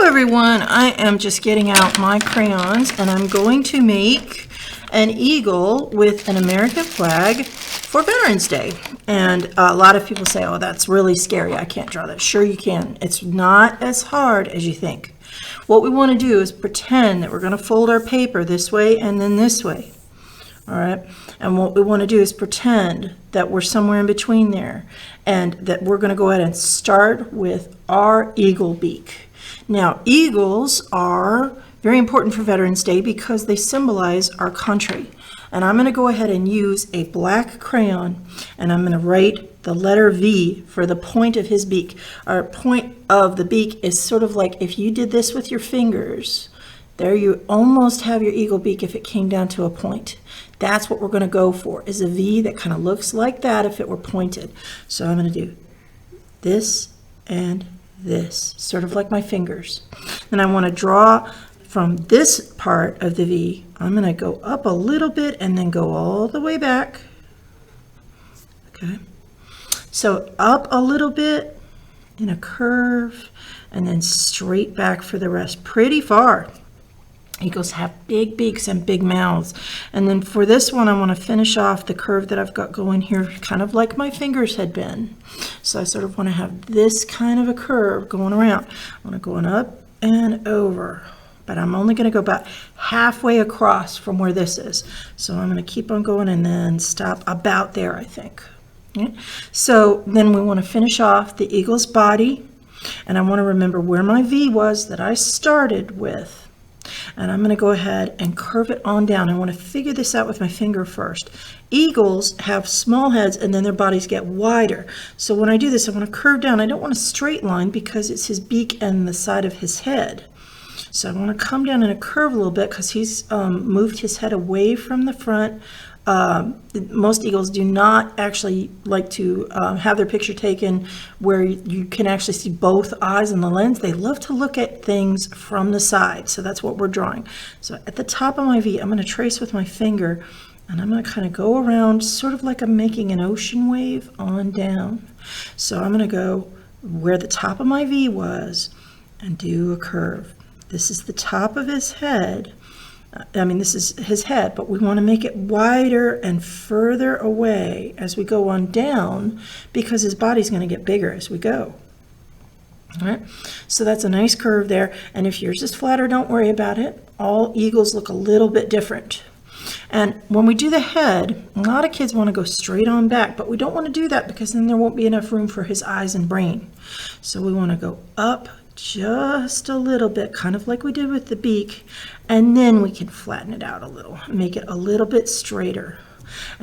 everyone, I am just getting out my crayons and I'm going to make an eagle with an American flag for Veterans Day. And a lot of people say, oh, that's really scary, I can't draw that. Sure you can. It's not as hard as you think. What we want to do is pretend that we're going to fold our paper this way and then this way. All right, and what we want to do is pretend that we're somewhere in between there and that we're going to go ahead and start with our eagle beak. Now, eagles are very important for Veterans Day because they symbolize our country. And I'm going to go ahead and use a black crayon and I'm going to write the letter V for the point of his beak. Our point of the beak is sort of like if you did this with your fingers. There you almost have your eagle beak if it came down to a point. That's what we're going to go for, is a V that kind of looks like that if it were pointed. So I'm going to do this and this, sort of like my fingers. Then I want to draw from this part of the V. I'm going to go up a little bit and then go all the way back. Okay. So up a little bit in a curve and then straight back for the rest, pretty far. Eagles have big beaks and big mouths. And then for this one, I want to finish off the curve that I've got going here, kind of like my fingers had been. So I sort of want to have this kind of a curve going around. I want to go up and over, but I'm only going to go about halfway across from where this is. So I'm going to keep on going and then stop about there, I think. Okay. So then we want to finish off the eagle's body, and I want to remember where my V was that I started with. And I'm going to go ahead and curve it on down. I want to figure this out with my finger first. Eagles have small heads and then their bodies get wider. So when I do this, I want to curve down. I don't want a straight line because it's his beak and the side of his head. So I want to come down in a curve a little bit because he's moved his head away from the front. Most eagles do not actually like to have their picture taken where you can actually see both eyes in the lens. They love to look at things from the side. So that's what we're drawing. So at the top of my V, I'm going to trace with my finger and I'm going to kind of go around sort of like I'm making an ocean wave on down. So I'm going to go where the top of my V was and do a curve. This is the top of his head. I mean, this is his head, but we want to make it wider and further away as we go on down because his body's going to get bigger as we go. All right, so that's a nice curve there. And if yours is flatter, don't worry about it. All eagles look a little bit different. And when we do the head, a lot of kids want to go straight on back, but we don't want to do that because then there won't be enough room for his eyes and brain. So we want to go up just a little bit, kind of like we did with the beak, and then we can flatten it out a little, make it a little bit straighter.